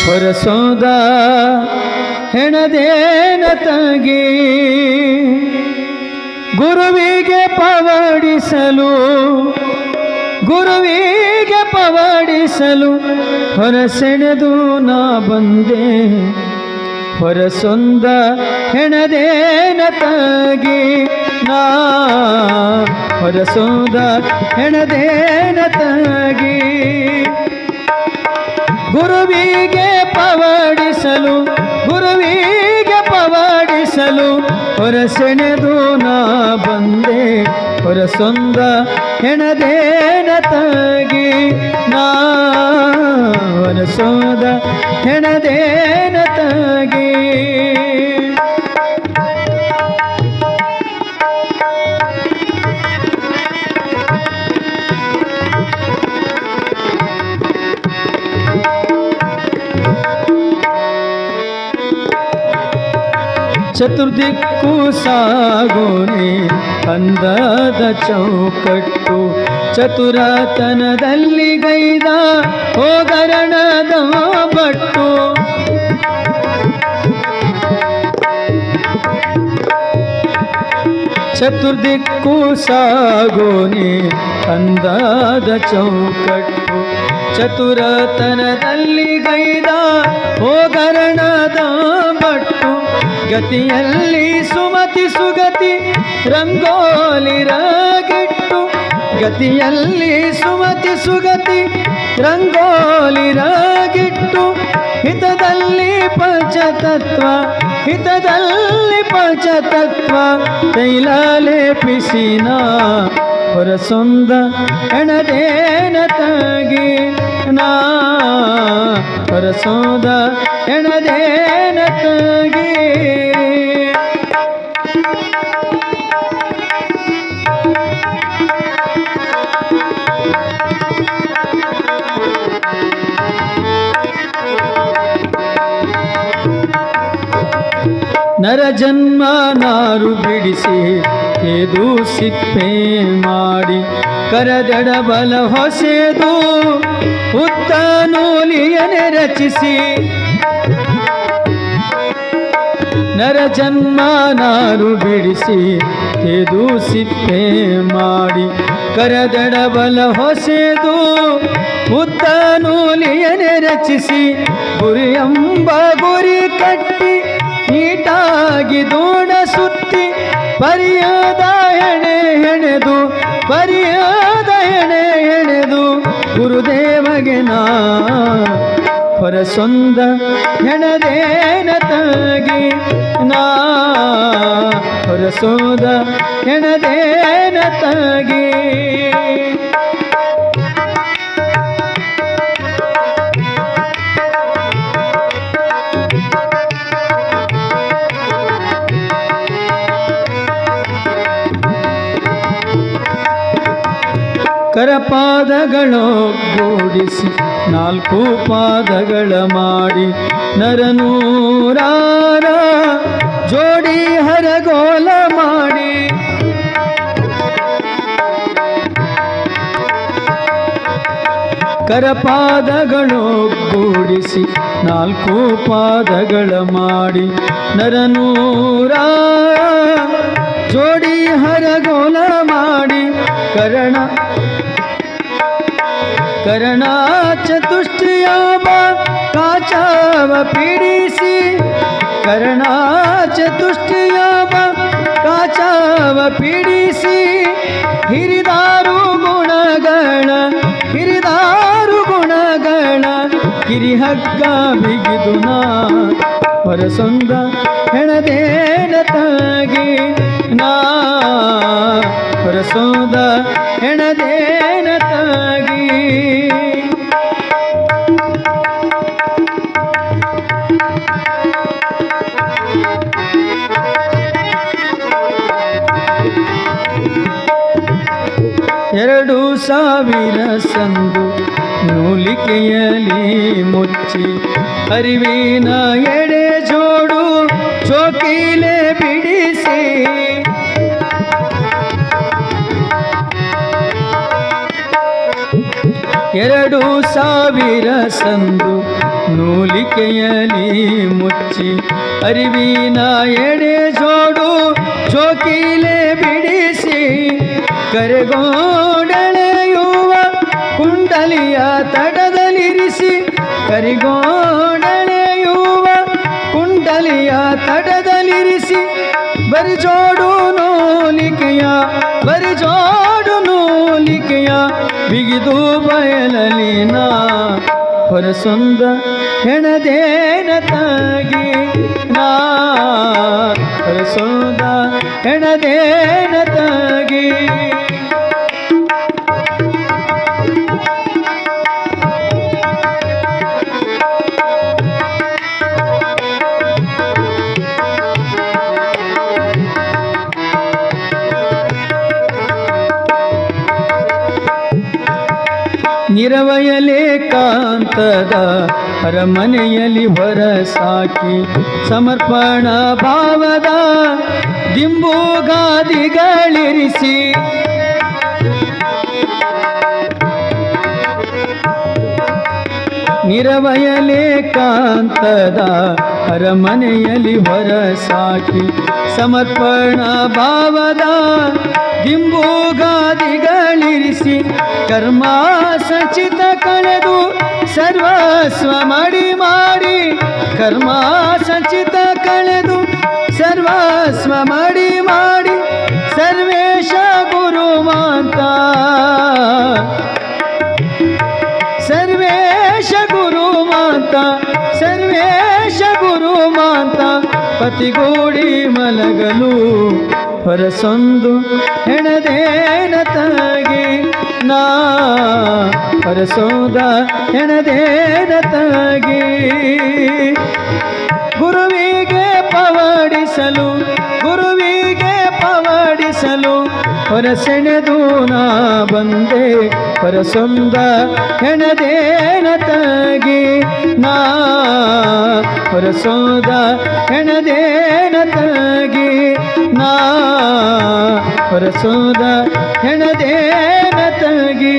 ಹೊರಸೋದ ಹೆಣದೇನ ತಗಿ ಗುರುವಿಗೆ ಪವಡಿಸಲು ಹೊರಸೆಳೆದು ನಾ ಬಂದೆ. ಹೊರಸೊಂದ ಹೆಣದೇನ ತಗಿ ನಾ ಹೊರಸೋದ ಹೆಣದೇನ ತಗಿ ಗುರುವಿಗೆ ಪವಡಿಸಲು ಹೊರಸೆಳೆದು ನಾ ಬಂದೆ. ಹೊರಸೊಂದ ಹೆಣದೇನ ತಗಿ ನಾ ಹೊರಸೋದ ಹೆಣದೇನ ತಗಿ ಚತುರ್ದಿಕ್ಕು ಸಾಗೋನೆ ಅಂದದ ಚೌಕಟ್ಟು ಚತುರತನದಲ್ಲಿ ಗೈದ ಹೋಗರಣದ ಬಟ್ಟು. ಚತುರ್ದಿಕ್ಕು ಸಾಗೋನೆ ಅಂದದ ಚೌಕಟ್ಟು ಚತುರತನದಲ್ಲಿ ಗೈದ ಹೋಗರಣದ ಬಟ್ಟು. ಗತಿಯಲ್ಲಿ ಸುಮತಿ ಸುಗತಿ ರಂಗೋಲಿ ರಾಗಿಟ್ಟು ಗತಿಯಲ್ಲಿ ಸುಮತಿ ಸುಗತಿ ರಂಗೋಲಿ ರಾಗಿಟ್ಟು ಹಿತದಲ್ಲಿ ಪಂಚತತ್ವ ತೈಲ ಲೇಪಿಸಿನ ಹೊರಸೊಂದ ಹೆಣದೇನ ತಗಿ ನಾ ಹೊರಸೋದ ಹೆಣದೇನ ತಗಿ ನರ ಜನ್ಮ ನಾರು ಬಿಡಿಸಿ ತೇದು ಸಿಪ್ಪೆ ಮಾಡಿ ಕರದಡ ಬಲ ಹೊಸೆದು ಉತ್ತ ನೂಲಿಯನೆ ರಚಿಸಿ. ನರ ಜನ್ಮ ನಾರು ಬಿಡಿಸಿ ತೇದು ಸಿಪ್ಪೆ ಮಾಡಿ ಕರದಡ ಬಲ ಹೊಸೆದು ಉತ್ತ ನೂಲಿಯನೆ ರಚಿಸಿ. ಗುರಿಯಂಬ ಗುರಿ ಕಟ್ಟಿ ನೀಟಾಗಿ ದೂಡ ಸುತ್ತಿ ಪರಿಯಾದ ಹೆಣೆ ಹೆಣೆದು ಗುರುದೇವಗೆ ನಾ ಹೊರಸೊಂದ ಹೆಣದೇನ ತಗಿ ನಾ ಹೊರಸೋದ ಹೆಣದೇನ ತಗಿ ಕರಪಾದಗಳೊಗ್ಗೂಡಿಸಿ 4 ಪಾದಗಳ ಮಾಡಿ ನರನೂರಾರ ಜೋಡಿ ಹರಗೋಲ ಮಾಡಿ. ಕರಪಾದಗಳೊಗ್ಗೂಡಿಸಿ 4 ಪಾದಗಳ ಮಾಡಿ ನರನೂರಾರ ಜೋಡಿ ಹರಗೋಲ ಮಾಡಿ. ಕರಣ ಚತುಷ್ಟಯಾಮ ಕಾಚಾವ ಪೀಡಿಸಿ ಕರಣ ಚತುಷ್ಟಯಾಮ ಕಾಚಾವ ಪೀಡಿಸಿ. ಹಿರಿದಾರು ಗುಣಗಳ ಕಿರಿಹಗ್ಗ ಬಿಗಿದು ನಾ ಹೊರಸೊಂದ ಹೆಣದೇನ ತಗಿ ನಾ ಹೊರಸೋದ ಹೆಣದೇನ ತಗಿ. ಎರಡು 2000 ಸಂದು ನೂಲಿಕೆಯಲ್ಲಿ ಮುಚ್ಚಿ ಅರಿವಿನ ಎಡೆ ಜೋಡು ಚೋಕಿಲೆ ಬಿಡಿಸಿ. 2,000 ಸಂದು ನೂಲಿಕೆಯಲಿ ಮುಚ್ಚಿ ಅರಿವಿನ ಎಡೆ ಜೋಡು ಚೋಕಿಲೆ ಬಿಡಿಸಿ ಕರೆಗೋಡೆಳೆಯುವ ಕುಂಡಲಿಯ ತಡದಲ್ಲಿರಿಸಿ ಕರಿಗೋಡೆಳೆಯುವ ಕುಂಡಲಿಯ ತಡದಲ್ಲಿರಿಸಿ ಬರಿಜೋಡು ನೂಲಿಕೆಯ ಬಿಗಿದು ಬಯಲಲಿನ ಹೊರಸೊಂದ ಹೆಣದೇನ ತಾಗಿ ನಾ ಹೊರಸೊಂದ ಹೆಣದೇನ ತಾಗಿ ನಿರವಯಲೇ ಕಾಂತದ ಅರಮನೆಯಲ್ಲಿ ಹೊರಸಾಕಿ ಸಮರ್ಪಣ ಭಾವದ ದಿಂಬುಗಾದಿಗಳಿರಿಸಿ ನಿರವಯಲೇ ಕಾಂತದ ಅರಮನೆಯಲ್ಲಿ ಹೊರಸಾಕಿ ಸಮರ್ಪಣ ಭಾವದ ದಿಂಬುಗಾದಿಗಳಿರಿಸಿ ಕರ್ಮ ಸಚಿತ ಕಳೆದು ಸರ್ವಸ್ವ ಮಾಡಿ ಕರ್ಮ ಸಚಿತ ಕಳೆದು ಸರ್ವಸ್ವ ಮಾಡಿ ಸರ್ವೇಶ ಗುರುಮಾಂತ ಸರ್ವೇಶ ಗುರುಮಾಂತ ಪತಿಗೂಡಿ ಮಲಗಲು ಹೊರಸೊಂದು ಹೆಣದೇನ ತಾಗಿ ನಾ ಹೊರಸೋದ ಹೆಣದೇನ ತಾಗಿ ಗುರುವಿಗೆ ಪವಡಿಸಲು ಹೊರಸೆಣೆದು ನಾ ಬಂದೆ ಹೊರಸೊಂದ ಹೆಣದೇನ ತಾಗಿ ನಾ ಹೊರಸೋದ ಹೆಣದೇನ ತಾಗಿ ನಾ ಹೊರಸೋದ ಹೆಣದೇನ ತಾಗಿ